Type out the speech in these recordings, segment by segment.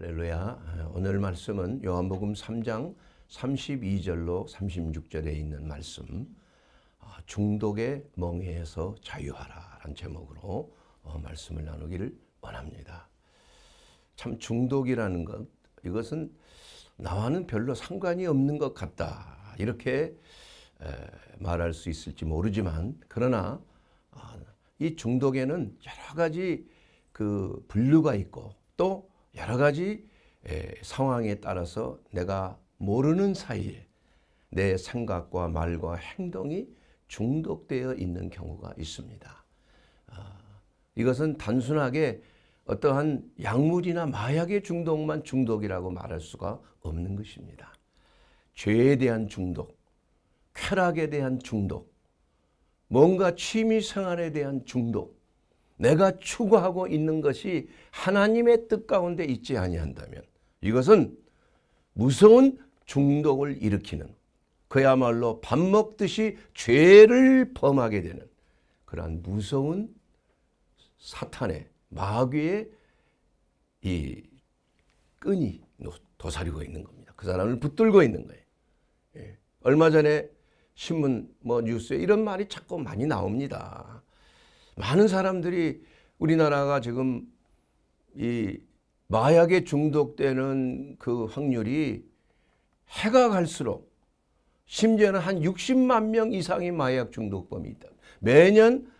할렐루야. 오늘 말씀은 요한복음 3장 32절로 36절에 있는 말씀, 중독의 멍에에서 자유하라 라는 제목으로 말씀을 나누기를 원합니다. 참 중독이라는 것, 이것은 나와는 별로 상관이 없는 것 같다 이렇게 말할 수 있을지 모르지만, 그러나 이 중독에는 여러 가지 그 분류가 있고 또 여러 가지 상황에 따라서 내가 모르는 사이에 내 생각과 말과 행동이 중독되어 있는 경우가 있습니다. 이것은 단순하게 어떠한 약물이나 마약의 중독만 중독이라고 말할 수가 없는 것입니다. 죄에 대한 중독, 쾌락에 대한 중독, 뭔가 취미생활에 대한 중독, 내가 추구하고 있는 것이 하나님의 뜻 가운데 있지 아니한다면 이것은 무서운 중독을 일으키는, 그야말로 밥 먹듯이 죄를 범하게 되는 그러한 무서운 사탄의, 마귀의 이 끈이 도사리고 있는 겁니다. 그 사람을 붙들고 있는 거예요. 얼마 전에 신문 뉴스에 이런 말이 자꾸 많이 나옵니다. 많은 사람들이 우리나라가 지금 이 마약에 중독되는 그 확률이 해가 갈수록, 심지어는 한 60만 명 이상의 마약 중독범이 있다. 매년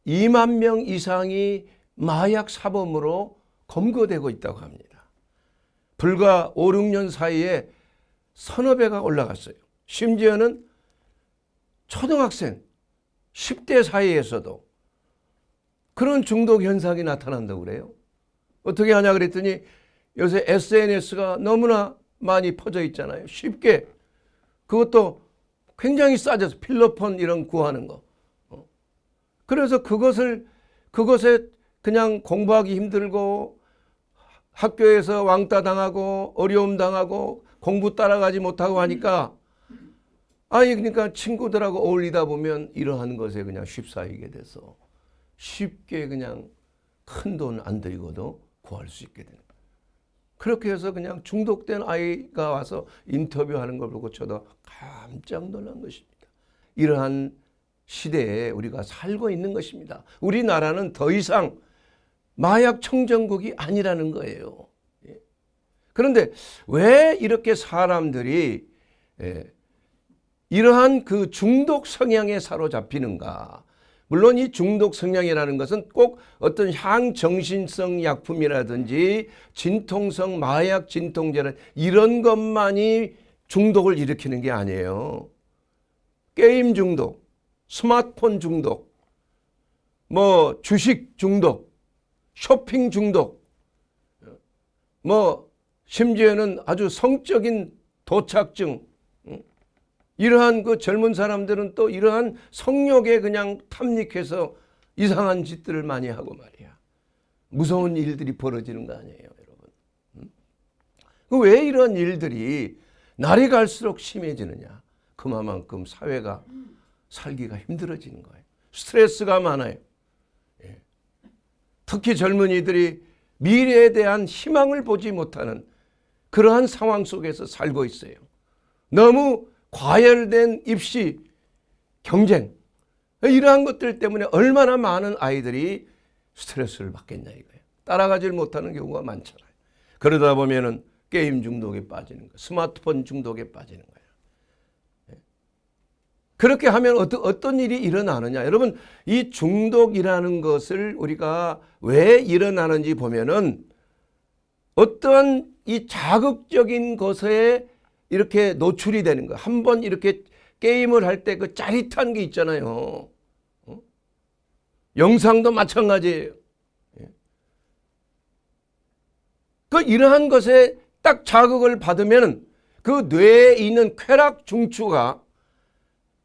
2만 명 이상이 마약 사범으로 검거되고 있다고 합니다. 불과 5, 6년 사이에 서너 배가 올라갔어요. 심지어는 초등학생 10대 사이에서도 그런 중독 현상이 나타난다고 그래요. 어떻게 하냐 그랬더니 요새 SNS가 너무나 많이 퍼져 있잖아요. 쉽게, 그것도 굉장히 싸져서 필로폰 이런 구하는 거. 그래서 그것에 그냥 공부하기 힘들고 학교에서 왕따 당하고 어려움 당하고 공부 따라가지 못하고 하니까, 그러니까 친구들하고 어울리다 보면 이러한 것에 그냥 휩싸이게 돼서 쉽게 그냥 큰 돈 안 들이고도 구할 수 있게 되는 거예요. 그렇게 해서 그냥 중독된 아이가 와서 인터뷰하는 걸 보고 저도 깜짝 놀란 것입니다. 이러한 시대에 우리가 살고 있는 것입니다. 우리나라는 더 이상 마약 청정국이 아니라는 거예요. 그런데 왜 이렇게 사람들이 이러한 그 중독 성향에 사로잡히는가? 물론 이 중독 성향이라는 것은 꼭 어떤 향정신성 약품이라든지 진통성 마약 진통제는 이런 것만이 중독을 일으키는 게 아니에요. 게임 중독, 스마트폰 중독, 주식 중독, 쇼핑 중독, 심지어는 아주 성적인 도착증, 이러한 그 젊은 사람들은 또 이러한 성욕에 그냥 탐닉해서 이상한 짓들을 많이 하고 말이야. 무서운 일들이 벌어지는 거 아니에요, 여러분. 왜 이런 일들이 날이 갈수록 심해지느냐? 그만큼 사회가 살기가 힘들어지는 거예요. 스트레스가 많아요. 특히 젊은이들이 미래에 대한 희망을 보지 못하는 그러한 상황 속에서 살고 있어요. 너무 과열된 입시, 경쟁, 이러한 것들 때문에 얼마나 많은 아이들이 스트레스를 받겠냐 이거예요. 따라가질 못하는 경우가 많잖아요. 그러다 보면은 게임 중독에 빠지는 거예요. 스마트폰 중독에 빠지는 거예요. 그렇게 하면 어떤 일이 일어나느냐. 여러분, 이 중독이라는 것을 우리가 왜 일어나는지 보면은 어떠한 이 자극적인 것에 이렇게 노출이 되는 거예요. 한번 이렇게 게임을 할 때 그 짜릿한 게 있잖아요. 영상도 마찬가지예요. 이러한 것에 딱 자극을 받으면 그 뇌에 있는 쾌락 중추가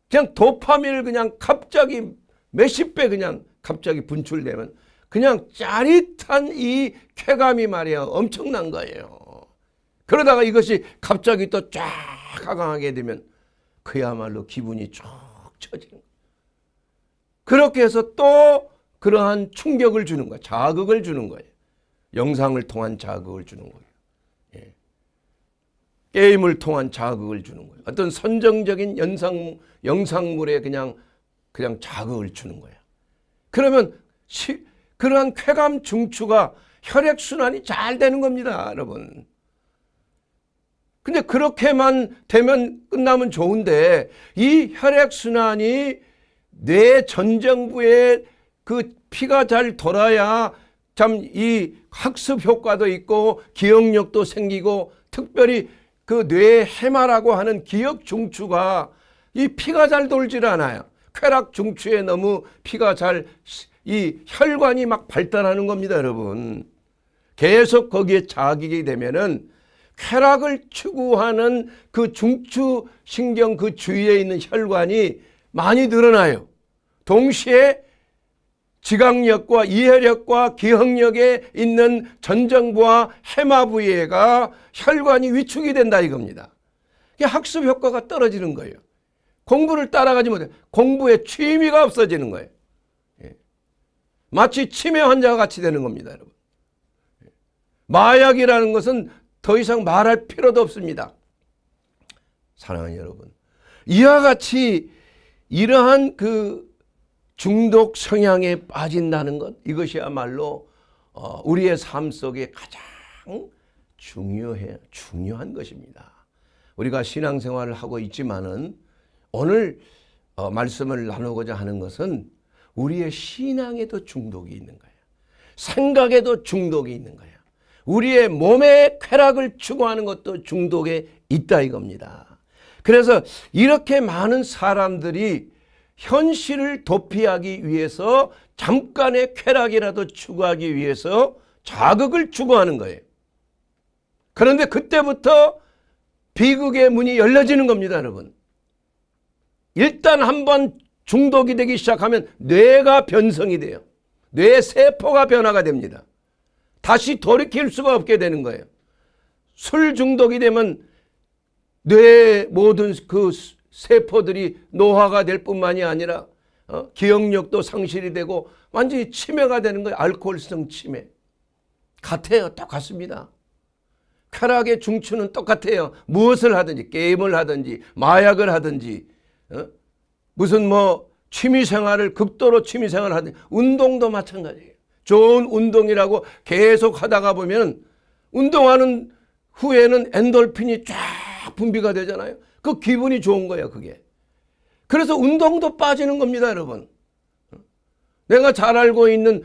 그냥 도파민을 그냥 갑자기 몇십 배 그냥 갑자기 분출되면 그냥 짜릿한 이 쾌감이 말이야 엄청난 거예요. 그러다가 이것이 갑자기 또 쫙 하강하게 되면 그야말로 기분이 쭉 처지는 거예요. 그렇게 해서 또 그러한 충격을 주는 거예요. 자극을 주는 거예요. 영상을 통한 자극을 주는 거예요. 게임을 통한 자극을 주는 거예요. 어떤 선정적인 영상물에 그냥 자극을 주는 거예요. 그러면 그러한 쾌감 중추가 혈액순환이 잘 되는 겁니다, 여러분. 근데 그렇게만 되면 끝나면 좋은데 이 혈액순환이 뇌 전정부에 그 피가 잘 돌아야 참 이 학습 효과도 있고 기억력도 생기고, 특별히 그 뇌 해마라고 하는 기억 중추가 이 피가 잘 돌질 않아요. 쾌락 중추에 너무 피가 이 혈관이 막 발달하는 겁니다, 여러분. 계속 거기에 자극이 되면은 쾌락을 추구하는 그 중추 신경 그 주위에 있는 혈관이 많이 늘어나요. 동시에 지각력과 이해력과 기억력에 있는 전정부와 해마 부위가 혈관이 위축이 된다 이겁니다. 학습 효과가 떨어지는 거예요. 공부를 따라가지 못해 공부에 취미가 없어지는 거예요. 마치 치매 환자와 같이 되는 겁니다, 여러분. 마약이라는 것은 더 이상 말할 필요도 없습니다. 사랑하는 여러분, 이와 같이 이러한 그 중독 성향에 빠진다는 것, 이것이야말로 우리의 삶 속에 가장 중요한 것입니다. 우리가 신앙생활을 하고 있지만은 오늘 말씀을 나누고자 하는 것은 우리의 신앙에도 중독이 있는 거예요. 생각에도 중독이 있는 거예요. 우리의 몸의 쾌락을 추구하는 것도 중독에 있다 이겁니다. 그래서 이렇게 많은 사람들이 현실을 도피하기 위해서 잠깐의 쾌락이라도 추구하기 위해서 자극을 추구하는 거예요. 그런데 그때부터 비극의 문이 열려지는 겁니다, 여러분. 일단 한번 중독이 되기 시작하면 뇌가 변성이 돼요. 뇌 세포가 변화가 됩니다. 다시 돌이킬 수가 없게 되는 거예요. 술 중독이 되면 뇌의 모든 그 세포들이 노화가 될 뿐만이 아니라 기억력도 상실이 되고 완전히 치매가 되는 거예요. 알코올성 치매. 같아요. 똑같습니다. 쾌락의 중추는 똑같아요. 무엇을 하든지, 게임을 하든지 마약을 하든지 무슨 취미생활을 극도로 취미생활을 하든지, 운동도 마찬가지예요. 좋은 운동이라고 계속 하다가 보면 운동하는 후에는 엔돌핀이 쫙 분비가 되잖아요. 그 기분이 좋은 거예요, 그게. 그래서 운동도 빠지는 겁니다, 여러분. 내가 잘 알고 있는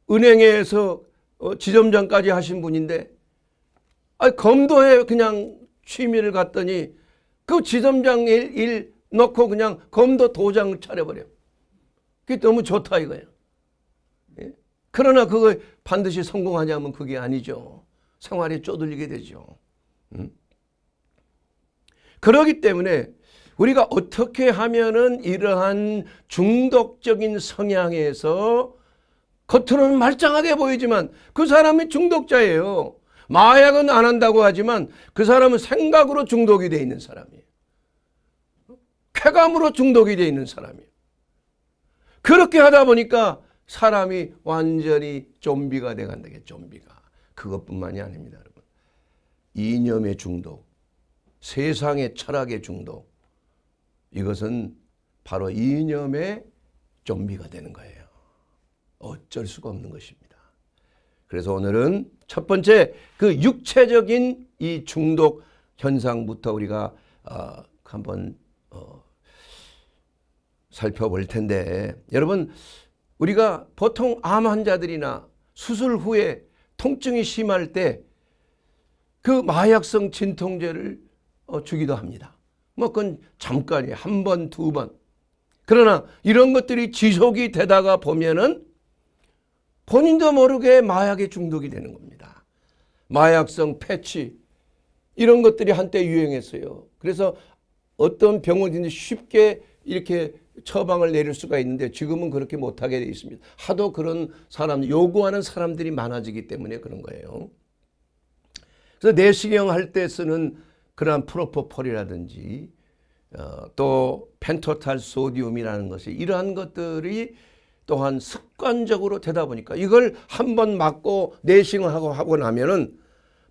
은행에서 지점장까지 하신 분인데, 검도에 그냥 취미를 갔더니 그 지점장 일 넣고 그냥 검도 도장을 차려버려요. 그게 너무 좋다 이거예요. 예? 그러나 그거 반드시 성공하냐면 그게 아니죠. 생활에 쪼들리게 되죠. 그렇기 때문에 우리가 어떻게 하면은 이러한 중독적인 성향에서 겉으로는 말짱하게 보이지만 그 사람이 중독자예요. 마약은 안 한다고 하지만 그 사람은 생각으로 중독이 되어 있는 사람이에요. 쾌감으로 중독이 되어 있는 사람이에요. 그렇게 하다 보니까 사람이 완전히 좀비가 돼간다. 좀비가. 그것뿐만이 아닙니다, 여러분. 이념의 중독, 세상의 철학의 중독, 이것은 바로 이념의 좀비가 되는 거예요. 어쩔 수가 없는 것입니다. 그래서 오늘은 첫 번째 그 육체적인 이 중독 현상부터 우리가 한번 살펴볼 텐데, 여러분, 우리가 보통 암 환자들이나 수술 후에 통증이 심할 때 그 마약성 진통제를 주기도 합니다. 그건 잠깐이에요. 한 번, 두 번. 그러나 이런 것들이 지속이 되다가 보면은 본인도 모르게 마약에 중독이 되는 겁니다. 마약성 패치, 이런 것들이 한때 유행했어요. 그래서 어떤 병원이든지 쉽게 이렇게 처방을 내릴 수가 있는데 지금은 그렇게 못하게 되어 있습니다. 하도 그런 사람, 요구하는 사람들이 많아지기 때문에 그런 거예요. 그래서 내시경 할 때 쓰는 그러한 프로포폴이라든지 또 펜토탈 소디움이라는 것이, 이러한 것들이 또한 습관적으로 되다 보니까 이걸 한번 맞고 내시경을 하고 나면은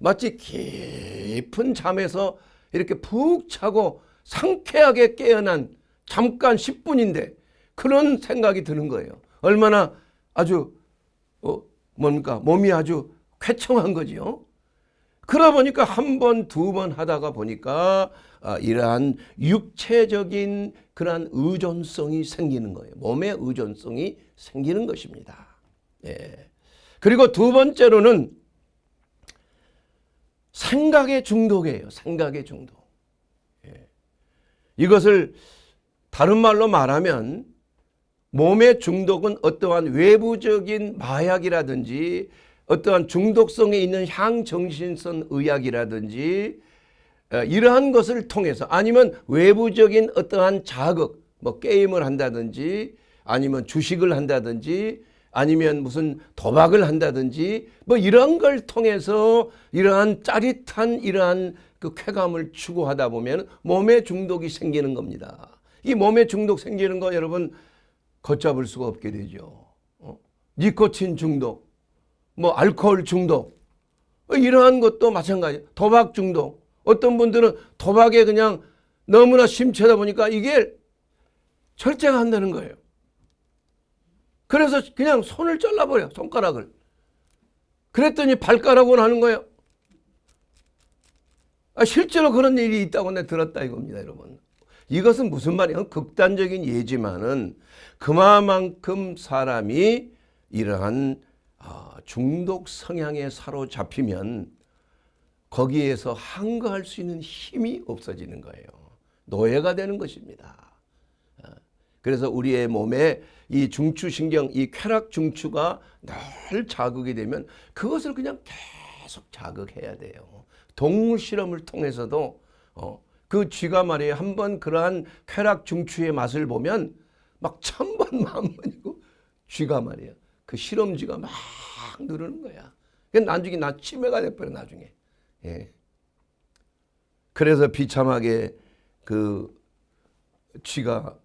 마치 깊은 잠에서 이렇게 푹 자고 상쾌하게 깨어난 잠깐 10분인데 그런 생각이 드는 거예요. 얼마나 아주 몸이 아주 쾌청한 거지요. 그러다 보니까 한 번, 두 번 하다가 보니까 이러한 육체적인 그러한 의존성이 생기는 거예요. 몸의 의존성이 생기는 것입니다. 예. 그리고 두 번째로는 생각의 중독이에요. 생각의 중독. 예. 이것을 다른 말로 말하면 몸의 중독은 어떠한 외부적인 마약이라든지 어떠한 중독성에 있는 향정신성 의약이라든지 이러한 것을 통해서 아니면 외부적인 어떠한 자극, 뭐 게임을 한다든지 아니면 주식을 한다든지 아니면 무슨 도박을 한다든지 뭐 이런 걸 통해서 이러한 짜릿한 이러한 그 쾌감을 추구하다 보면 몸의 중독이 생기는 겁니다. 이 몸의 중독 생기는 거 여러분 걷잡을 수가 없게 되죠. 니코틴 중독, 뭐 알코올 중독, 이러한 것도 마찬가지. 도박 중독. 어떤 분들은 도박에 그냥 너무나 심취하다 보니까 이게 절제가 안 되는 거예요. 그래서 그냥 손을 잘라버려, 손가락을. 그랬더니 발가락으로 하는 거예요. 실제로 그런 일이 있다고 내가 들었다 이겁니다, 여러분. 이것은 무슨 말이에요? 극단적인 예지만은 그만큼 사람이 이러한 중독 성향에 사로잡히면 거기에서 항거할 수 있는 힘이 없어지는 거예요. 노예가 되는 것입니다. 그래서 우리의 몸에 이 중추신경, 이 쾌락 중추가 늘 자극이 되면 그것을 그냥 계속 자극해야 돼요. 동물 실험을 통해서도 그 쥐가 말이에요. 한번 그러한 쾌락 중추의 맛을 보면 막 1000번 만번이고 쥐가 말이에요. 그 실험쥐가 막 누르는 거야. 나중에 나 치매가 돼버려 나중에. 예. 그래서 비참하게 그 쥐가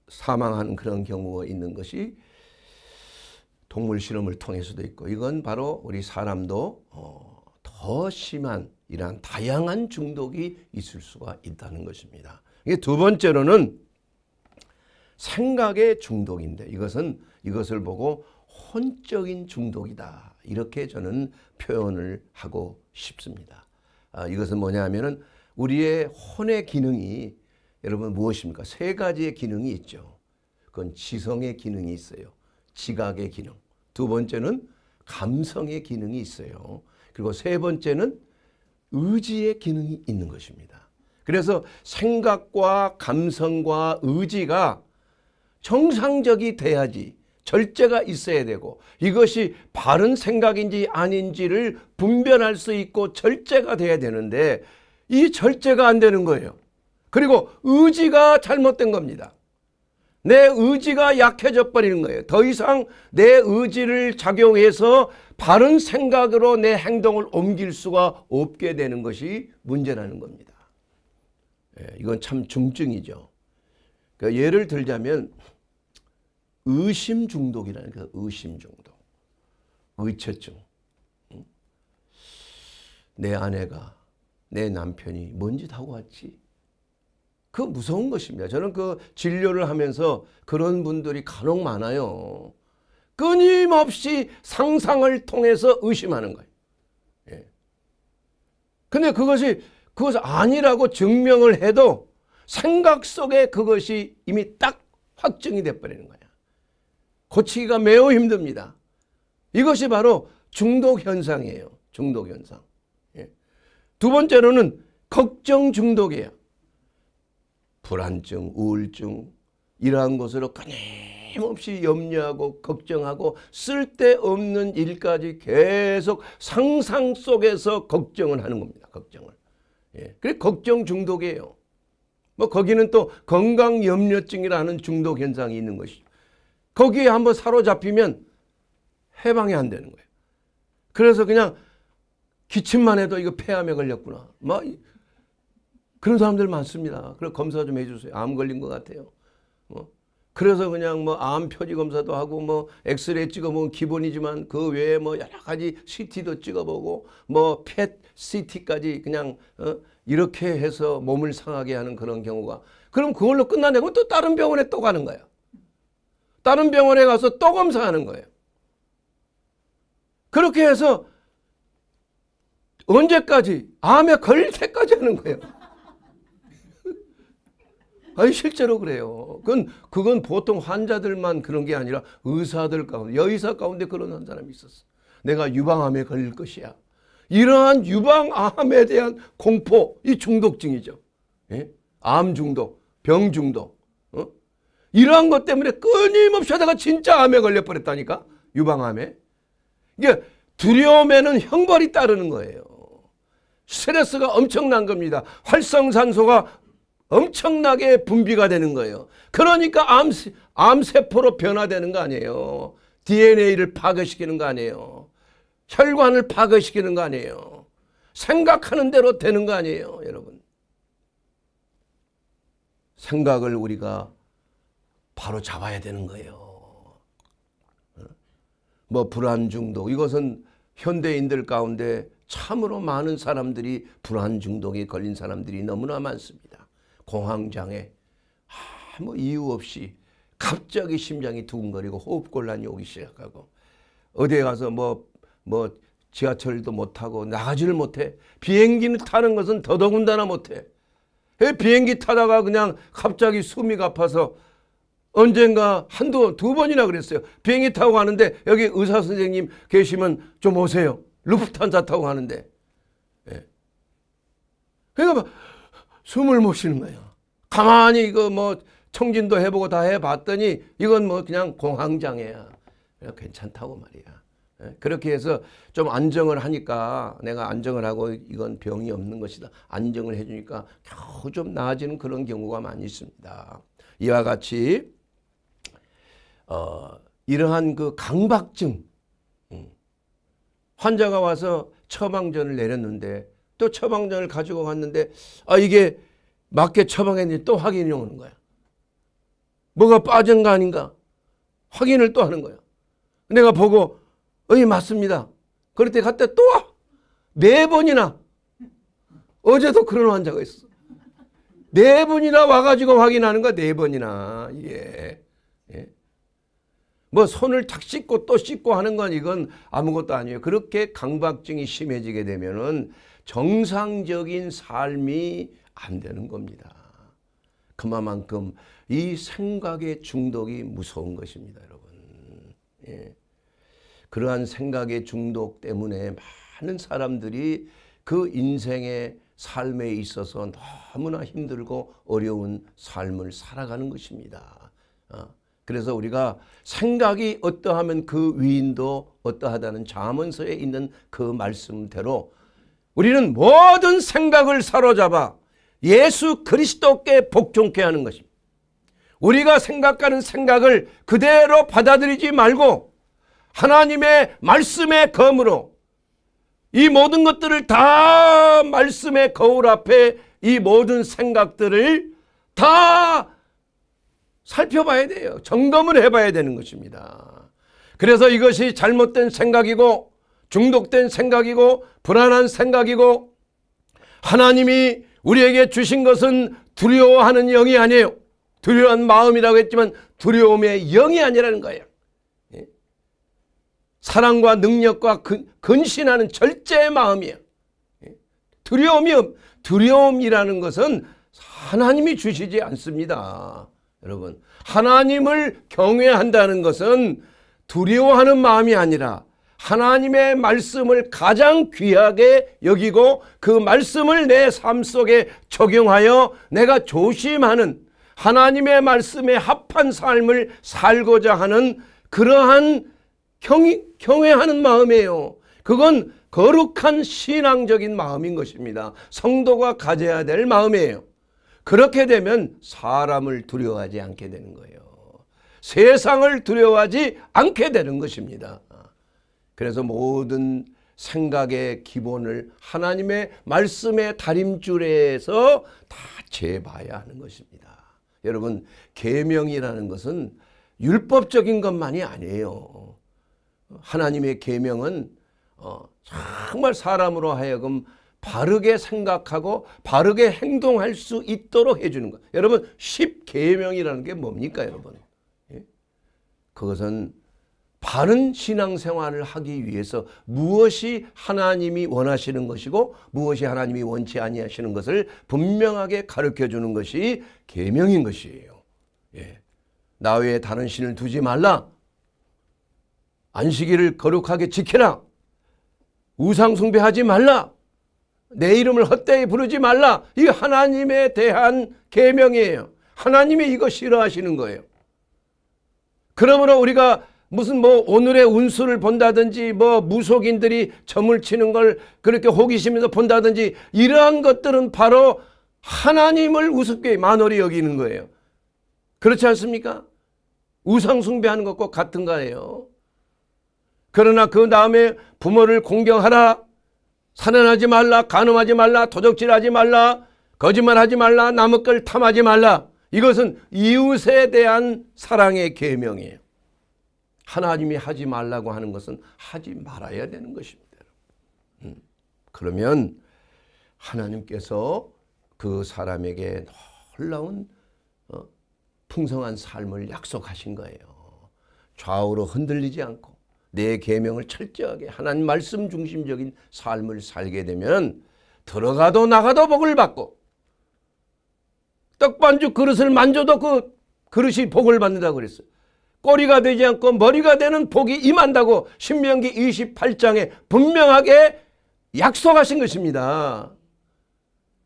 사망하는 그런 경우가 있는 것이 동물 실험을 통해서도 있고 이건 바로 우리 사람도 더 심한 이러한 다양한 중독이 있을 수가 있다는 것입니다. 이게 두 번째로는 생각의 중독인데 이것을 보고 혼적인 중독이다. 이렇게 저는 표현을 하고 싶습니다. 이것은 뭐냐 하면은 우리의 혼의 기능이 여러분 무엇입니까? 세 가지의 기능이 있죠. 그건 지성의 기능이 있어요. 지각의 기능. 두 번째는 감성의 기능이 있어요. 그리고 세 번째는 의지의 기능이 있는 것입니다. 그래서 생각과 감성과 의지가 정상적이 돼야지 절제가 있어야 되고 이것이 바른 생각인지 아닌지를 분별할 수 있고 절제가 돼야 되는데 이 절제가 안 되는 거예요. 그리고 의지가 잘못된 겁니다. 내 의지가 약해져 버리는 거예요. 더 이상 내 의지를 작용해서 바른 생각으로 내 행동을 옮길 수가 없게 되는 것이 문제라는 겁니다. 이건 참 중증이죠. 그러니까 예를 들자면 의심 중독이라는 거예요. 의심 중독. 의처증. 내 아내가 내 남편이 뭔 짓 하고 왔지? 그 무서운 것입니다. 저는 그 진료를 하면서 그런 분들이 간혹 많아요. 끊임없이 상상을 통해서 의심하는 거예요. 예. 근데 그것이 아니라고 증명을 해도 생각 속에 그것이 이미 딱 확정이 돼버리는 거야. 고치기가 매우 힘듭니다. 이것이 바로 중독 현상이에요. 중독 현상. 예. 두 번째로는 걱정 중독이에요. 불안증, 우울증 이러한 것으로 끊임없이 염려하고 걱정하고 쓸데없는 일까지 계속 상상 속에서 걱정을 하는 겁니다. 걱정을. 예. 그래 걱정 중독이에요. 뭐 거기는 또 건강염려증이라는 중독 현상이 있는 것이죠. 거기에 한번 사로잡히면 해방이 안 되는 거예요. 그래서 그냥 기침만 해도 이거 폐암에 걸렸구나. 막 그런 사람들 많습니다. 그래서 검사 좀 해주세요. 암 걸린 것 같아요. 그래서 그냥 뭐 암 표지 검사도 하고 뭐 엑스레이 찍어보면 기본이지만 그 외에 뭐 여러 가지 CT도 찍어보고 뭐 펫 CT까지 그냥 이렇게 해서 몸을 상하게 하는 그런 경우가, 그럼 그걸로 끝나내고 또 다른 병원에 또 가는 거야. 다른 병원에 가서 또 검사하는 거예요. 그렇게 해서 언제까지? 암에 걸릴 때까지 하는 거예요. 아니 실제로 그래요. 그건 보통 환자들만 그런 게 아니라 의사들 가운데, 여의사 가운데 그런 한 사람이 있었어. 내가 유방암에 걸릴 것이야. 이러한 유방암에 대한 공포, 이 중독증이죠. 예? 암 중독, 병 중독. 이러한 것 때문에 끊임없이 하다가 진짜 암에 걸려버렸다니까. 유방암에. 이게 두려움에는 형벌이 따르는 거예요. 스트레스가 엄청난 겁니다. 활성산소가 엄청나게 분비가 되는 거예요. 그러니까 암세포로 변화되는 거 아니에요. DNA를 파괴시키는 거 아니에요. 혈관을 파괴시키는 거 아니에요. 생각하는 대로 되는 거 아니에요, 여러분. 생각을 우리가 바로 잡아야 되는 거예요. 뭐 불안 중독, 이것은 현대인들 가운데 참으로 많은 사람들이 불안 중독에 걸린 사람들이 너무나 많습니다. 공황장애, 아무 이유 없이 갑자기 심장이 두근거리고 호흡곤란이 오기 시작하고, 어디에 가서 뭐 지하철도 못 타고 나가지를 못해. 비행기는 타는 것은 더더군다나 못해. 비행기 타다가 그냥 갑자기 숨이 가파서 언젠가 두 번이나 그랬어요. 비행기 타고 가는데 여기 의사 선생님 계시면 좀 오세요. 루프트한자 타고 가는데. 예. 그러니까 막 숨을 못 쉬는 거예요. 가만히 이거 뭐 청진도 해보고 다 해봤더니 이건 뭐 그냥 공황장애야. 괜찮다고 말이야. 예. 그렇게 해서 좀 안정을 하니까, 내가 안정을 하고 이건 병이 없는 것이다, 안정을 해주니까 겨우 좀 나아지는 그런 경우가 많이 있습니다. 이와 같이 이러한 그 강박증, 환자가 와서 처방전을 내렸는데 또 처방전을 가지고 갔는데 이게 맞게 처방했는지 또 확인이 오는 거야. 뭐가 빠진 거 아닌가 확인을 또 하는 거야. 내가 보고 맞습니다. 그럴 때 갔다 또 와. 4번이나. 어제도 그런 환자가 있어. 4번이나 와가지고 확인하는 거야. 4번이나. 예. 예. 뭐 손을 탁 씻고 또 씻고 하는 건 이건 아무것도 아니에요. 그렇게 강박증이 심해지게 되면은 정상적인 삶이 안 되는 겁니다. 그만큼 이 생각의 중독이 무서운 것입니다, 여러분. 예. 그러한 생각의 중독 때문에 많은 사람들이 그 인생의 삶에 있어서 너무나 힘들고 어려운 삶을 살아가는 것입니다. 그래서 우리가 생각이 어떠하면 그 위인도 어떠하다는 잠언서에 있는 그 말씀대로 우리는 모든 생각을 사로잡아 예수 그리스도께 복종케 하는 것입니다. 우리가 생각하는 생각을 그대로 받아들이지 말고 하나님의 말씀의 검으로 이 모든 것들을 다 말씀의 거울 앞에 이 모든 생각들을 다 살펴봐야 돼요. 점검을 해봐야 되는 것입니다. 그래서 이것이 잘못된 생각이고 중독된 생각이고 불안한 생각이고, 하나님이 우리에게 주신 것은 두려워하는 영이 아니에요. 두려워한 마음이라고 했지만 두려움의 영이 아니라는 거예요. 사랑과 능력과 근신하는 절제의 마음이에요. 두려움이라는 것은 하나님이 주시지 않습니다. 여러분, 하나님을 경외한다는 것은 두려워하는 마음이 아니라 하나님의 말씀을 가장 귀하게 여기고 그 말씀을 내 삶 속에 적용하여 내가 조심하는, 하나님의 말씀에 합한 삶을 살고자 하는 그러한 경외하는 마음이에요. 그건 거룩한 신앙적인 마음인 것입니다. 성도가 가져야 될 마음이에요. 그렇게 되면 사람을 두려워하지 않게 되는 거예요. 세상을 두려워하지 않게 되는 것입니다. 그래서 모든 생각의 기본을 하나님의 말씀의 다림줄에서 다 재봐야 하는 것입니다. 여러분, 계명이라는 것은 율법적인 것만이 아니에요. 하나님의 계명은 정말 사람으로 하여금 바르게 생각하고 바르게 행동할 수 있도록 해주는 것. 여러분, 10계명이라는 게 뭡니까, 여러분? 그것은 바른 신앙생활을 하기 위해서 무엇이 하나님이 원하시는 것이고 무엇이 하나님이 원치 아니하시는 것을 분명하게 가르쳐주는 것이 계명인 것이에요. 나 외에 다른 신을 두지 말라. 안식일을 거룩하게 지켜라. 우상 숭배하지 말라. 내 이름을 헛되이 부르지 말라. 이게 하나님에 대한 계명이에요. 하나님이 이거 싫어하시는 거예요. 그러므로 우리가 무슨 오늘의 운수를 본다든지 무속인들이 점을 치는 걸 그렇게 호기심에서 본다든지 이러한 것들은 바로 하나님을 우습게 만홀히 여기는 거예요. 그렇지 않습니까? 우상 숭배하는 것과 같은 거예요. 그러나 그 다음에 부모를 공경하라. 살인하지 말라. 간음하지 말라. 도적질하지 말라. 거짓말하지 말라. 남의 걸 탐하지 말라. 이것은 이웃에 대한 사랑의 계명이에요. 하나님이 하지 말라고 하는 것은 하지 말아야 되는 것입니다. 그러면 하나님께서 그 사람에게 놀라운 풍성한 삶을 약속하신 거예요. 좌우로 흔들리지 않고 내 계명을 철저하게 하나님 말씀 중심적인 삶을 살게 되면 들어가도 나가도 복을 받고 떡반죽 그릇을 만져도 그 그릇이 복을 받는다고 그랬어요. 꼬리가 되지 않고 머리가 되는 복이 임한다고 신명기 28장에 분명하게 약속하신 것입니다.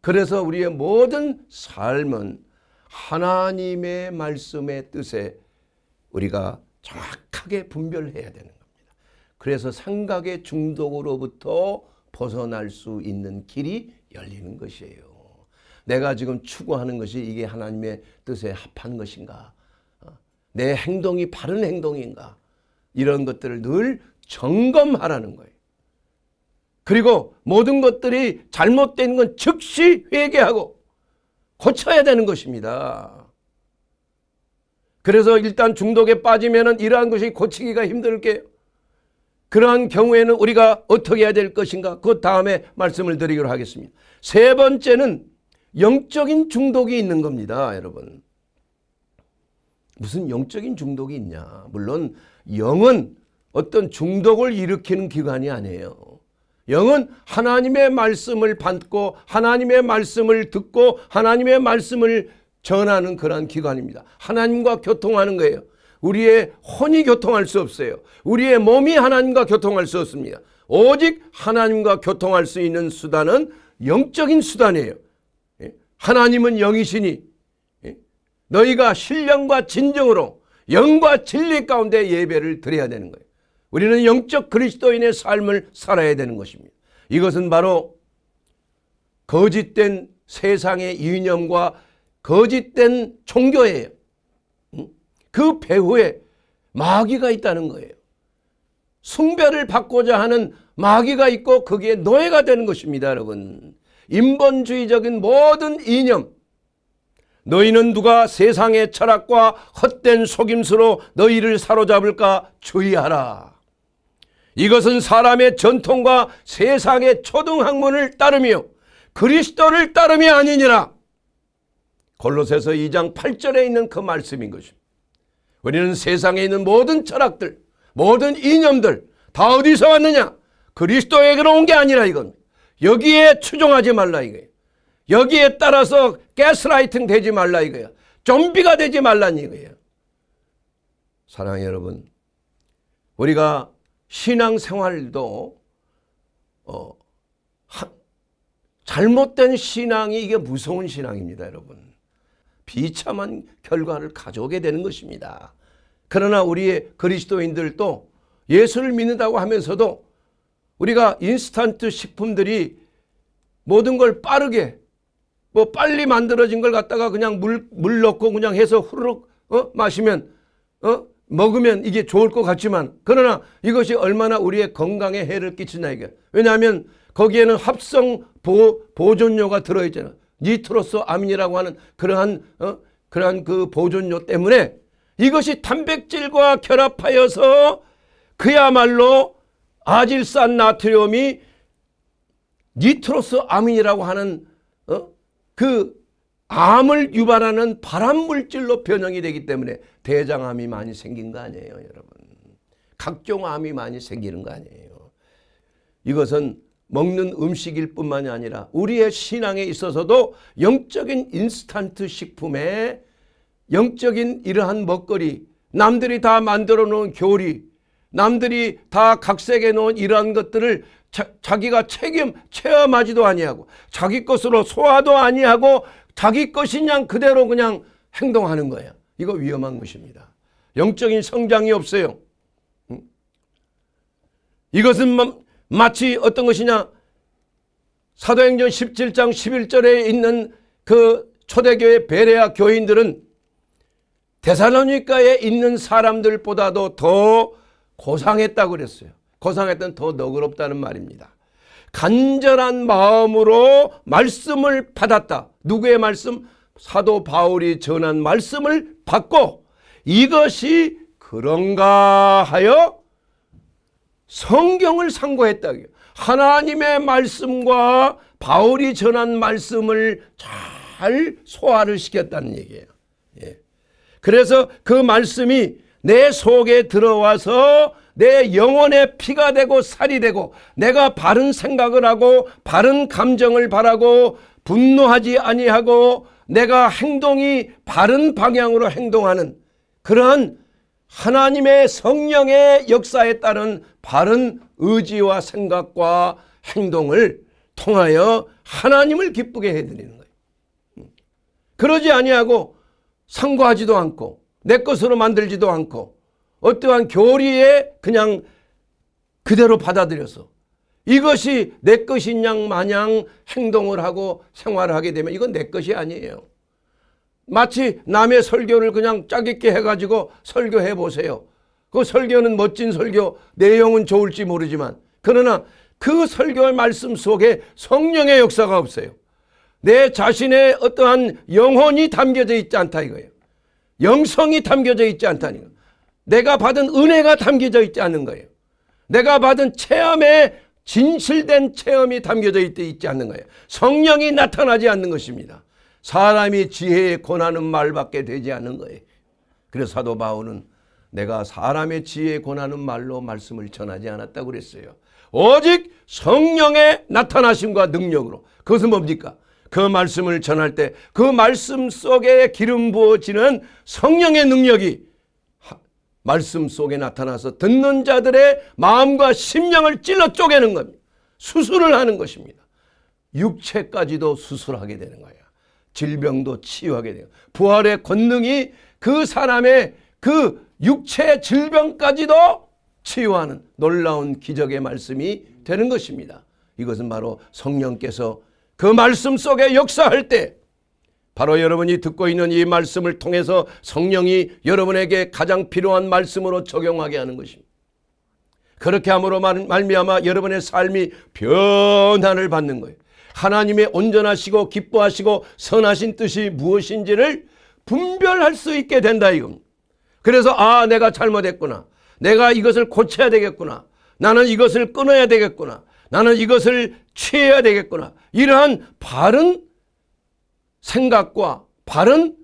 그래서 우리의 모든 삶은 하나님의 말씀의 뜻에 우리가 정확하게 분별해야 되는 겁니다. 그래서 생각의 중독으로부터 벗어날 수 있는 길이 열리는 것이에요. 내가 지금 추구하는 것이 이게 하나님의 뜻에 합한 것인가? 내 행동이 바른 행동인가? 이런 것들을 늘 점검하라는 거예요. 그리고 모든 것들이 잘못된 건 즉시 회개하고 고쳐야 되는 것입니다. 그래서 일단 중독에 빠지면 이러한 것이 고치기가 힘들게요. 그러한 경우에는 우리가 어떻게 해야 될 것인가? 그 다음에 말씀을 드리도록 하겠습니다. 세 번째는 영적인 중독이 있는 겁니다, 여러분. 무슨 영적인 중독이 있냐? 물론 영은 어떤 중독을 일으키는 기관이 아니에요. 영은 하나님의 말씀을 받고 하나님의 말씀을 듣고 하나님의 말씀을 전하는 그러한 기관입니다. 하나님과 교통하는 거예요. 우리의 혼이 교통할 수 없어요. 우리의 몸이 하나님과 교통할 수 없습니다. 오직 하나님과 교통할 수 있는 수단은 영적인 수단이에요. 하나님은 영이시니 너희가 신령과 진정으로 영과 진리 가운데 예배를 드려야 되는 거예요. 우리는 영적 그리스도인의 삶을 살아야 되는 것입니다. 이것은 바로 거짓된 세상의 이념과 거짓된 종교예요. 그 배후에 마귀가 있다는 거예요. 숭배를 받고자 하는 마귀가 있고 거기에 노예가 되는 것입니다, 여러분. 인본주의적인 모든 이념, 너희는 누가 세상의 철학과 헛된 속임수로 너희를 사로잡을까 주의하라. 이것은 사람의 전통과 세상의 초등학문을 따르며 그리스도를 따름이 아니니라. 골로새서 2장 8절에 있는 그 말씀인 것입니다. 우리는 세상에 있는 모든 철학들, 모든 이념들 다 어디서 왔느냐? 그리스도에게로 온 게 아니라 이건 여기에 추종하지 말라 이거예요. 여기에 따라서 가스라이팅 되지 말라 이거예요. 좀비가 되지 말라는 이거예요. 사랑하는 여러분, 우리가 신앙생활도 잘못된 신앙이 이게 무서운 신앙입니다, 여러분. 비참한 결과를 가져오게 되는 것입니다. 그러나 우리의 그리스도인들도 예수를 믿는다고 하면서도 우리가 인스턴트 식품들이 모든 걸 빠르게 빨리 만들어진 걸 갖다가 그냥 물 넣고 그냥 해서 후루룩 마시면 먹으면 이게 좋을 것 같지만 그러나 이것이 얼마나 우리의 건강에 해를 끼치냐 이게. 왜냐하면 거기에는 합성 보존료가 들어있잖아요. 니트로스 아민이라고 하는 그러한 그러한 그 보존료 때문에 이것이 단백질과 결합하여서 그야말로 아질산 나트륨이 니트로스 아민이라고 하는 그 암을 유발하는 발암물질로 변형이 되기 때문에 대장암이 많이 생긴 거 아니에요, 여러분. 각종 암이 많이 생기는 거 아니에요. 이것은 먹는 음식일 뿐만이 아니라 우리의 신앙에 있어서도 영적인 인스턴트 식품에 영적인 이러한 먹거리, 남들이 다 만들어 놓은 교리, 남들이 다 각색해 놓은 이러한 것들을 자기가 체험하지도 아니하고 자기 것으로 소화도 아니하고 자기 것인 양 그대로 그냥 행동하는 거예요. 이거 위험한 것입니다. 영적인 성장이 없어요. 이것은 마치 어떤 것이냐, 사도행전 17장 11절에 있는 그 초대교회 베레아 교인들은 데살로니가에 있는 사람들보다도 더 고상했다고 그랬어요. 고상했던 더 너그럽다는 말입니다. 간절한 마음으로 말씀을 받았다. 누구의 말씀? 사도 바울이 전한 말씀을 받고 이것이 그런가 하여 성경을 상고했다. 하나님의 말씀과 바울이 전한 말씀을 잘 소화를 시켰다는 얘기예요. 그래서 그 말씀이 내 속에 들어와서 내 영혼의 피가 되고 살이 되고 내가 바른 생각을 하고 바른 감정을 바라고 분노하지 아니하고 내가 행동이 바른 방향으로 행동하는 그러한 하나님의 성령의 역사에 따른 바른 의지와 생각과 행동을 통하여 하나님을 기쁘게 해드리는 거예요. 그러지 아니하고 상고하지도 않고 내 것으로 만들지도 않고 어떠한 교리에 그냥 그대로 받아들여서 이것이 내 것인 양 마냥 행동을 하고 생활을 하게 되면 이건 내 것이 아니에요. 마치 남의 설교를 그냥 짜깁기 해가지고 설교해 보세요. 그 설교는 멋진 설교, 내용은 좋을지 모르지만 그러나 그 설교의 말씀 속에 성령의 역사가 없어요. 내 자신의 어떠한 영혼이 담겨져 있지 않다 이거예요. 영성이 담겨져 있지 않다는 거예요. 내가 받은 은혜가 담겨져 있지 않는 거예요. 내가 받은 체험에 진실된 체험이 담겨져 있지 않는 거예요. 성령이 나타나지 않는 것입니다. 사람이 지혜에 권하는 말밖에 되지 않는 거예요. 그래서 사도 바울은 내가 사람의 지혜에 권하는 말로 말씀을 전하지 않았다고 그랬어요. 오직 성령의 나타나심과 능력으로. 그것은 뭡니까? 그 말씀을 전할 때 그 말씀 속에 기름 부어지는 성령의 능력이 말씀 속에 나타나서 듣는 자들의 마음과 심령을 찔러 쪼개는 겁니다. 수술을 하는 것입니다. 육체까지도 수술하게 되는 거예요. 질병도 치유하게 돼요. 부활의 권능이 그 사람의 그 육체 질병까지도 치유하는 놀라운 기적의 말씀이 되는 것입니다. 이것은 바로 성령께서 그 말씀 속에 역사할 때 바로 여러분이 듣고 있는 이 말씀을 통해서 성령이 여러분에게 가장 필요한 말씀으로 적용하게 하는 것입니다. 그렇게 함으로 말미암아 여러분의 삶이 변화를 받는 거예요. 하나님의 온전하시고 기뻐하시고 선하신 뜻이 무엇인지를 분별할 수 있게 된다 이겁니다. 그래서 내가 잘못했구나. 내가 이것을 고쳐야 되겠구나. 나는 이것을 끊어야 되겠구나. 나는 이것을 취해야 되겠구나. 이러한 바른 생각과 바른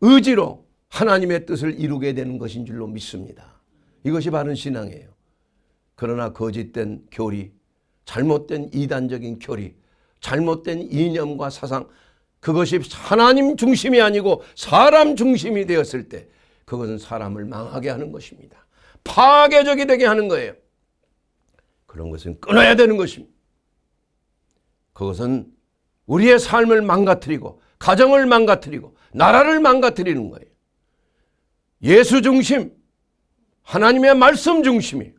의지로 하나님의 뜻을 이루게 되는 것인 줄로 믿습니다. 이것이 바른 신앙이에요. 그러나 거짓된 교리, 잘못된 이단적인 교리, 잘못된 이념과 사상, 그것이 하나님 중심이 아니고 사람 중심이 되었을 때 그것은 사람을 망하게 하는 것입니다. 파괴적이 되게 하는 거예요. 그런 것은 끊어야 되는 것입니다. 그것은 우리의 삶을 망가뜨리고 가정을 망가뜨리고 나라를 망가뜨리는 거예요. 예수 중심, 하나님의 말씀 중심이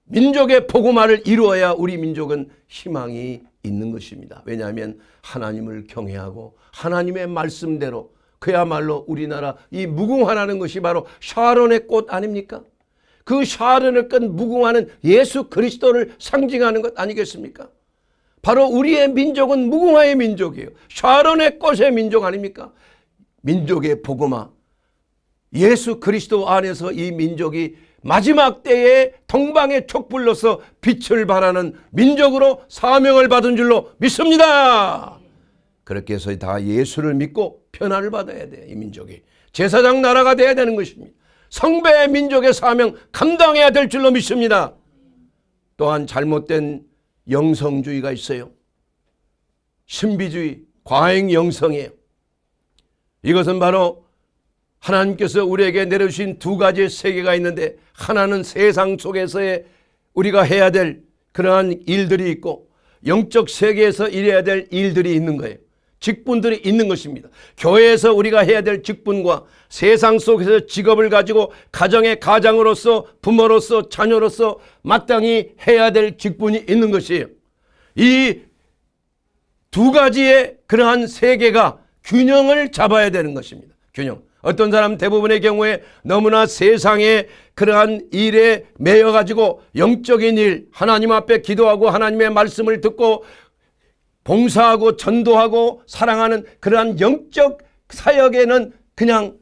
민족의 복음화를 이루어야 우리 민족은 희망이 있는 것입니다. 왜냐하면 하나님을 경외하고 하나님의 말씀대로 그야말로 우리나라 이 무궁화라는 것이 바로 샤론의 꽃 아닙니까? 그 샤론의 꽃 무궁화는 예수 그리스도를 상징하는 것 아니겠습니까? 바로 우리의 민족은 무궁화의 민족이에요. 샤론의 꽃의 민족 아닙니까? 민족의 복음화, 예수 그리스도 안에서 이 민족이 마지막 때에 동방의 촛불로서 빛을 발하는 민족으로 사명을 받은 줄로 믿습니다. 그렇게 해서 다 예수를 믿고 변화를 받아야 돼요. 이 민족이 제사장 나라가 돼야 되는 것입니다. 성배의 민족의 사명 감당해야 될 줄로 믿습니다. 또한 잘못된 영성주의가 있어요. 신비주의, 과잉 영성이에요. 이것은 바로 하나님께서 우리에게 내려주신 두 가지의 세계가 있는데, 하나는 세상 속에서의 우리가 해야 될 그러한 일들이 있고, 영적 세계에서 일해야 될 일들이 있는 거예요. 직분들이 있는 것입니다. 교회에서 우리가 해야 될 직분과 세상 속에서 직업을 가지고 가정의 가장으로서, 부모로서, 자녀로서 마땅히 해야 될 직분이 있는 것이에요. 이 두 가지의 그러한 세계가 균형을 잡아야 되는 것입니다. 균형. 어떤 사람 대부분의 경우에 너무나 세상의 그러한 일에 매여가지고 영적인 일, 하나님 앞에 기도하고 하나님의 말씀을 듣고 봉사하고 전도하고 사랑하는 그러한 영적 사역에는 그냥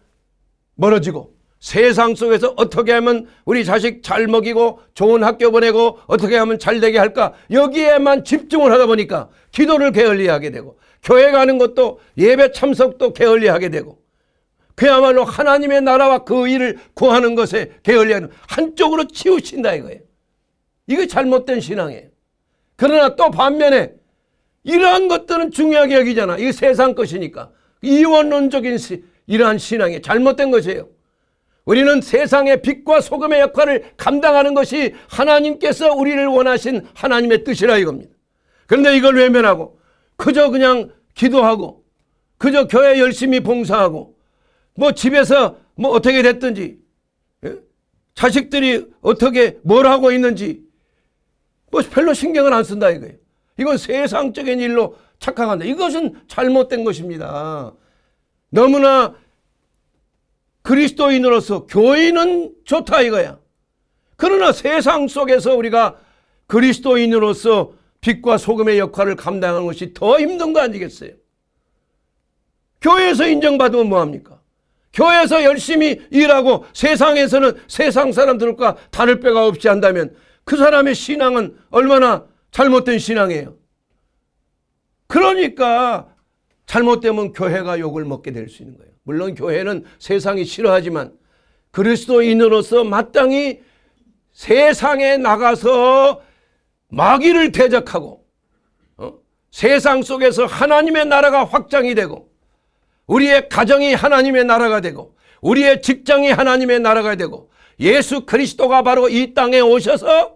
멀어지고, 세상 속에서 어떻게 하면 우리 자식 잘 먹이고 좋은 학교 보내고 어떻게 하면 잘 되게 할까, 여기에만 집중을 하다 보니까 기도를 게을리하게 되고, 교회 가는 것도 예배 참석도 게을리하게 되고, 그야말로 하나님의 나라와 그 일을 구하는 것에 게을리하는, 한쪽으로 치우친다 이거예요. 이게 잘못된 신앙이에요. 그러나 또 반면에 이러한 것들은 중요하게 여기잖아. 이게 세상 것이니까. 이원론적인 이러한 신앙이 잘못된 것이에요. 우리는 세상의 빛과 소금의 역할을 감당하는 것이 하나님께서 우리를 원하신 하나님의 뜻이라 이겁니다. 그런데 이걸 외면하고 그저 그냥 기도하고 그저 교회 열심히 봉사하고 뭐 집에서 뭐 어떻게 됐든지, 자식들이 어떻게 뭘 하고 있는지 뭐 별로 신경을 안 쓴다 이거예요. 이건 세상적인 일로 착각한다. 이것은 잘못된 것입니다. 너무나 그리스도인으로서 교인은 좋다 이거야. 그러나 세상 속에서 우리가 그리스도인으로서 빛과 소금의 역할을 감당하는 것이 더 힘든 거 아니겠어요? 교회에서 인정받으면 뭐합니까? 교회에서 열심히 일하고 세상에서는 세상 사람들과 다를 바가 없이 한다면 그 사람의 신앙은 얼마나 잘못된 신앙이에요. 그러니까 잘못되면 교회가 욕을 먹게 될 수 있는 거예요. 물론 교회는 세상이 싫어하지만 그리스도인으로서 마땅히 세상에 나가서 마귀를 대적하고 세상 속에서 하나님의 나라가 확장이 되고, 우리의 가정이 하나님의 나라가 되고, 우리의 직장이 하나님의 나라가 되고, 예수 그리스도가 바로 이 땅에 오셔서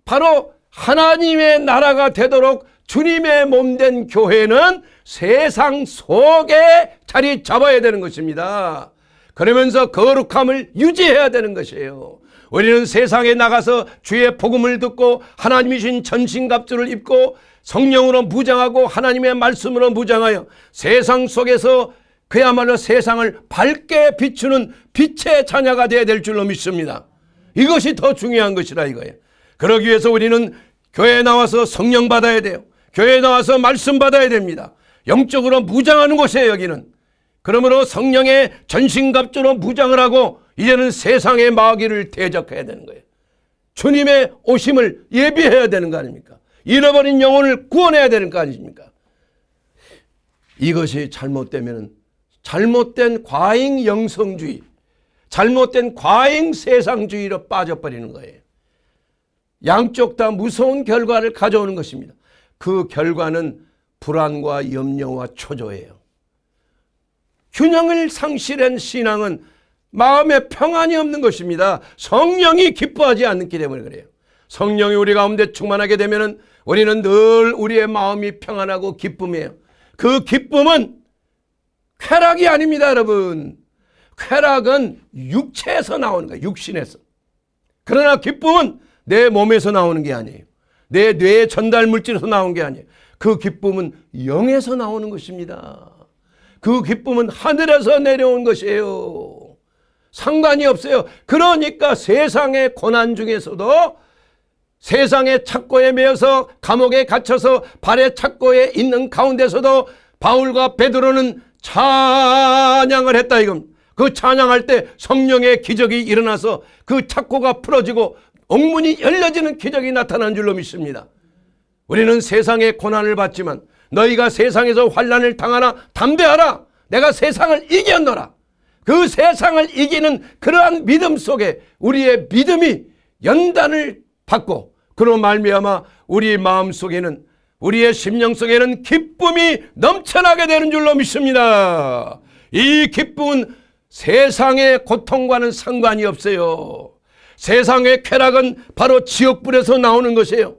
바로 하나님의 나라가 되도록 주님의 몸된 교회는 세상 속에 자리 잡아야 되는 것입니다. 그러면서 거룩함을 유지해야 되는 것이에요. 우리는 세상에 나가서 주의 복음을 듣고 하나님이 주신 전신갑주를 입고 성령으로 무장하고 하나님의 말씀으로 무장하여 세상 속에서 그야말로 세상을 밝게 비추는 빛의 자녀가 되어야 될 줄로 믿습니다. 이것이 더 중요한 것이라 이거예요. 그러기 위해서 우리는 교회에 나와서 성령 받아야 돼요. 교회에 나와서 말씀 받아야 됩니다. 영적으로 무장하는 곳이에요 여기는. 그러므로 성령의 전신갑주로 무장을 하고 이제는 세상의 마귀를 대적해야 되는 거예요. 주님의 오심을 예비해야 되는 거 아닙니까? 잃어버린 영혼을 구원해야 되는 거 아닙니까? 이것이 잘못되면 잘못된 과잉 영성주의, 잘못된 과잉 세상주의로 빠져버리는 거예요. 양쪽 다 무서운 결과를 가져오는 것입니다. 그 결과는 불안과 염려와 초조예요. 균형을 상실한 신앙은 마음에 평안이 없는 것입니다. 성령이 기뻐하지 않기 때문에 그래요. 성령이 우리 가운데 충만하게 되면 우리는 늘 우리의 마음이 평안하고 기쁨이에요. 그 기쁨은 쾌락이 아닙니다 여러분. 쾌락은 육체에서 나오는 거예요. 육신에서. 그러나 기쁨은 내 몸에서 나오는 게 아니에요. 내 뇌의 전달 물질에서 나오는 게 아니에요. 그 기쁨은 영에서 나오는 것입니다. 그 기쁨은 하늘에서 내려온 것이에요. 상관이 없어요. 그러니까 세상의 고난 중에서도, 세상의 착고에 매여서 감옥에 갇혀서 발의 착고에 있는 가운데서도 바울과 베드로는 찬양을 했다 이겁니다. 그 찬양할 때 성령의 기적이 일어나서 그 착고가 풀어지고 옥문이 열려지는 기적이 나타난 줄로 믿습니다. 우리는 세상의 고난을 받지만 너희가 세상에서 환난을 당하나 담대하라. 내가 세상을 이겼노라. 그 세상을 이기는 그러한 믿음 속에 우리의 믿음이 연단을 받고 그로 말미암아 우리 마음속에는 우리의 심령 속에는 기쁨이 넘쳐나게 되는 줄로 믿습니다. 이 기쁨은 세상의 고통과는 상관이 없어요. 세상의 쾌락은 바로 지옥불에서 나오는 것이에요.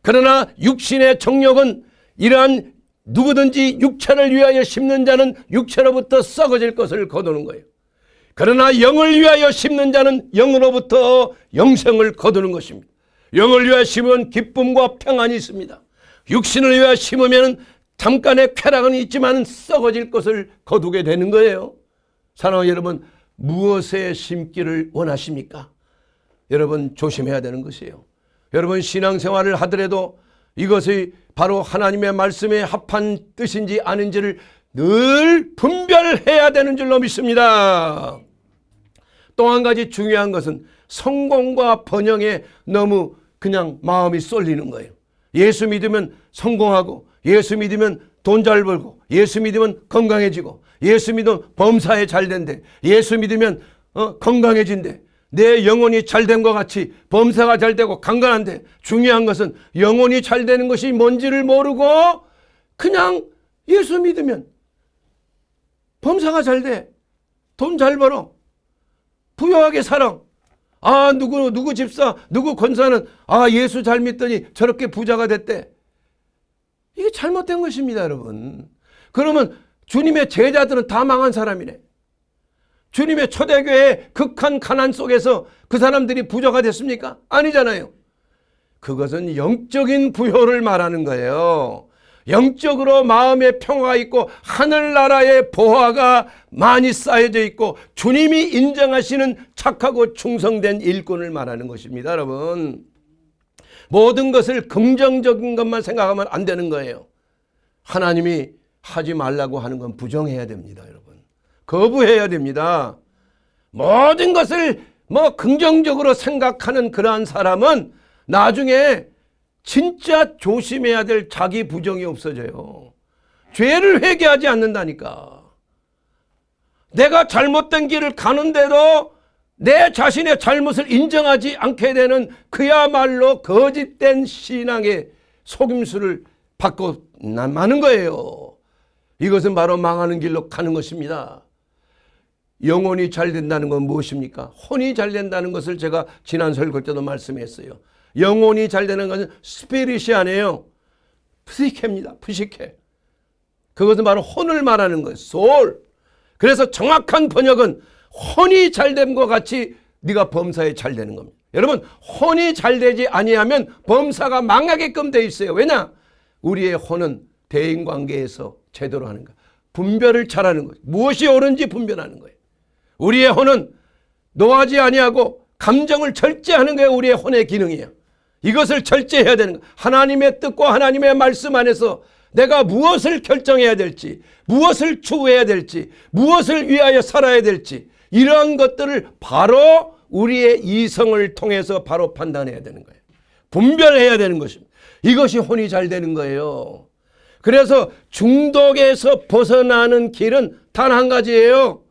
그러나 육신의 정욕은 이러한 누구든지 육체를 위하여 심는 자는 육체로부터 썩어질 것을 거두는 거예요. 그러나 영을 위하여 심는 자는 영으로부터 영생을 거두는 것입니다. 영을 위하여 심으면 기쁨과 평안이 있습니다. 육신을 위하여 심으면 잠깐의 쾌락은 있지만 썩어질 것을 거두게 되는 거예요. 사랑하는 여러분, 무엇에 심기를 원하십니까? 여러분 조심해야 되는 것이에요. 여러분 신앙생활을 하더라도 이것이 바로 하나님의 말씀에 합한 뜻인지 아닌지를 늘 분별해야 되는 줄로 믿습니다. 또 한 가지 중요한 것은 성공과 번영에 너무 그냥 마음이 쏠리는 거예요. 예수 믿으면 성공하고, 예수 믿으면 돈 잘 벌고, 예수 믿으면 건강해지고, 예수 믿으면 범사에 잘 된대, 예수 믿으면 건강해진대, 내 영혼이 잘 된 것 같이 범사가 잘 되고 강건한데, 중요한 것은 영혼이 잘 되는 것이 뭔지를 모르고 그냥 예수 믿으면 범사가 잘 돼, 돈 잘 벌어, 부유하게 살아. 아, 누구 집사, 누구 권사는 예수 잘 믿더니 저렇게 부자가 됐대. 이게 잘못된 것입니다, 여러분. 그러면 주님의 제자들은 다 망한 사람이네. 주님의 초대교회의 극한 가난 속에서 그 사람들이 부자가 됐습니까? 아니잖아요. 그것은 영적인 부요를 말하는 거예요. 영적으로 마음의 평화가 있고 하늘나라의 보화가 많이 쌓여져 있고 주님이 인정하시는 착하고 충성된 일꾼을 말하는 것입니다. 여러분, 모든 것을 긍정적인 것만 생각하면 안 되는 거예요. 하나님이 하지 말라고 하는 건 부정해야 됩니다. 여러분, 거부해야 됩니다. 모든 것을 긍정적으로 생각하는 그러한 사람은 나중에 진짜 조심해야 될 자기 부정이 없어져요. 죄를 회개하지 않는다니까. 내가 잘못된 길을 가는데도 내 자신의 잘못을 인정하지 않게 되는 그야말로 거짓된 신앙의 속임수를 받고 마는 거예요. 이것은 바로 망하는 길로 가는 것입니다. 영혼이 잘 된다는 건 무엇입니까? 혼이 잘 된다는 것을 제가 지난 설교 때도 말씀했어요. 영혼이 잘 되는 것은 스피릿이 아니에요. 푸시케입니다. 푸시케. 그것은 바로 혼을 말하는 거예요. 소울. 그래서 정확한 번역은 혼이 잘 된 것 같이 네가 범사에 잘 되는 겁니다. 여러분, 혼이 잘 되지 아니하면 범사가 망하게끔 돼 있어요. 왜냐? 우리의 혼은 대인관계에서 제대로 하는 거예요. 분별을 잘하는 거예요. 무엇이 옳은지 분별하는 거예요. 우리의 혼은 노하지 아니하고 감정을 절제하는 게 우리의 혼의 기능이에요. 이것을 절제해야 되는 거예요. 하나님의 뜻과 하나님의 말씀 안에서 내가 무엇을 결정해야 될지, 무엇을 추구해야 될지, 무엇을 위하여 살아야 될지, 이러한 것들을 바로 우리의 이성을 통해서 바로 판단해야 되는 거예요. 분별해야 되는 것입니다. 이것이 혼이 잘 되는 거예요. 그래서 중독에서 벗어나는 길은 단 한 가지예요.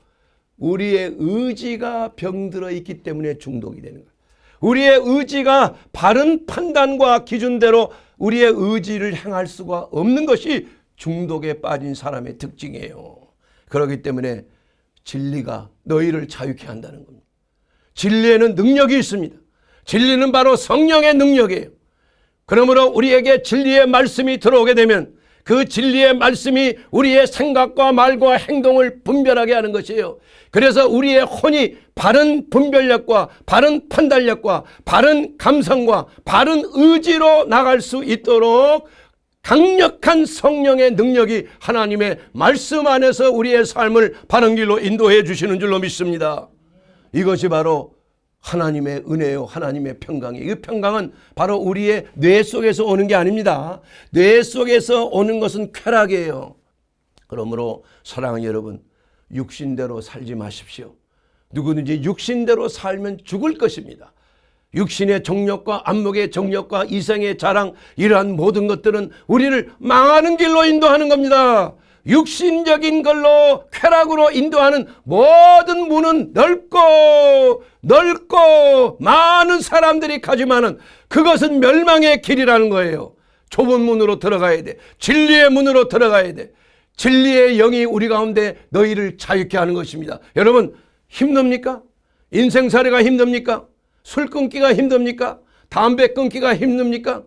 우리의 의지가 병들어 있기 때문에 중독이 되는 거예요. 우리의 의지가 바른 판단과 기준대로 우리의 의지를 행할 수가 없는 것이 중독에 빠진 사람의 특징이에요. 그렇기 때문에 진리가 너희를 자유케 한다는 겁니다. 진리에는 능력이 있습니다. 진리는 바로 성령의 능력이에요. 그러므로 우리에게 진리의 말씀이 들어오게 되면 그 진리의 말씀이 우리의 생각과 말과 행동을 분별하게 하는 것이에요. 그래서 우리의 혼이 바른 분별력과 바른 판단력과 바른 감성과 바른 의지로 나갈 수 있도록 강력한 성령의 능력이 하나님의 말씀 안에서 우리의 삶을 바른 길로 인도해 주시는 줄로 믿습니다. 이것이 바로 하나님의 은혜요, 하나님의 평강이에요. 이 평강은 바로 우리의 뇌 속에서 오는 게 아닙니다. 뇌 속에서 오는 것은 쾌락이에요. 그러므로 사랑하는 여러분, 육신대로 살지 마십시오. 누구든지 육신대로 살면 죽을 것입니다. 육신의 정욕과 안목의 정욕과 이성의 자랑, 이러한 모든 것들은 우리를 망하는 길로 인도하는 겁니다. 육신적인 걸로 쾌락으로 인도하는 모든 문은 넓고 많은 사람들이 가지만은 그것은 멸망의 길이라는 거예요. 좁은 문으로 들어가야 돼. 진리의 문으로 들어가야 돼. 진리의 영이 우리 가운데 너희를 자유케 하는 것입니다. 여러분, 힘듭니까? 인생살이가 힘듭니까? 술 끊기가 힘듭니까? 담배 끊기가 힘듭니까?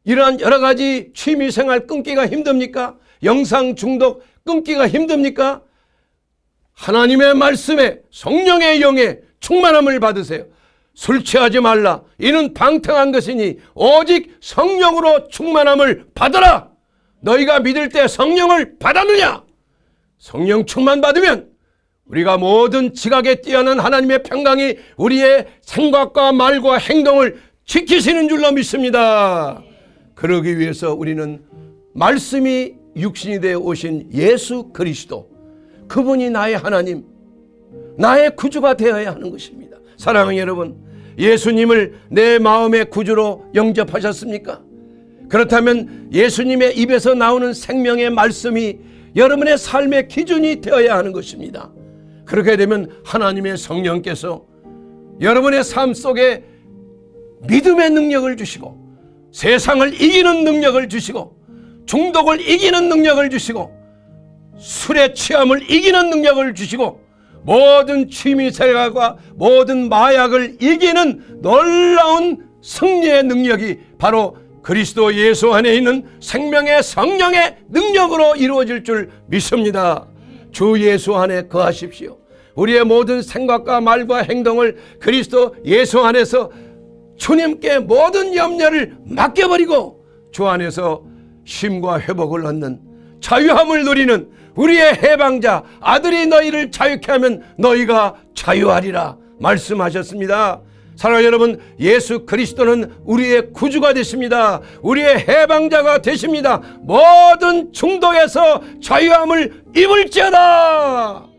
이러한 여러 가지 취미생활 끊기가 힘듭니까? 영상 중독 끊기가 힘듭니까? 하나님의 말씀에 성령의 영에 충만함을 받으세요. 술 취하지 말라. 이는 방탕한 것이니 오직 성령으로 충만함을 받아라. 너희가 믿을 때 성령을 받았느냐? 성령 충만 받으면 우리가 모든 지각에 뛰어난 하나님의 평강이 우리의 생각과 말과 행동을 지키시는 줄로 믿습니다. 그러기 위해서 우리는 말씀이 육신이 되어 오신 예수 그리스도, 그분이 나의 하나님, 나의 구주가 되어야 하는 것입니다. 사랑하는 여러분, 예수님을 내 마음의 구주로 영접하셨습니까? 그렇다면 예수님의 입에서 나오는 생명의 말씀이 여러분의 삶의 기준이 되어야 하는 것입니다. 그렇게 되면 하나님의 성령께서 여러분의 삶 속에 믿음의 능력을 주시고, 세상을 이기는 능력을 주시고, 중독을 이기는 능력을 주시고, 술의 취함을 이기는 능력을 주시고, 모든 취미생활과 모든 마약을 이기는 놀라운 승리의 능력이 바로 그리스도 예수 안에 있는 생명의 성령의 능력으로 이루어질 줄 믿습니다. 주 예수 안에 거하십시오. 우리의 모든 생각과 말과 행동을 그리스도 예수 안에서 주님께 모든 염려를 맡겨버리고 주 안에서 쉼과 회복을 얻는 자유함을 누리는 우리의 해방자 아들이 너희를 자유케 하면 너희가 자유하리라 말씀하셨습니다. 사랑하는 여러분, 예수 그리스도는 우리의 구주가 되십니다. 우리의 해방자가 되십니다. 모든 중독에서 자유함을 입을지어다.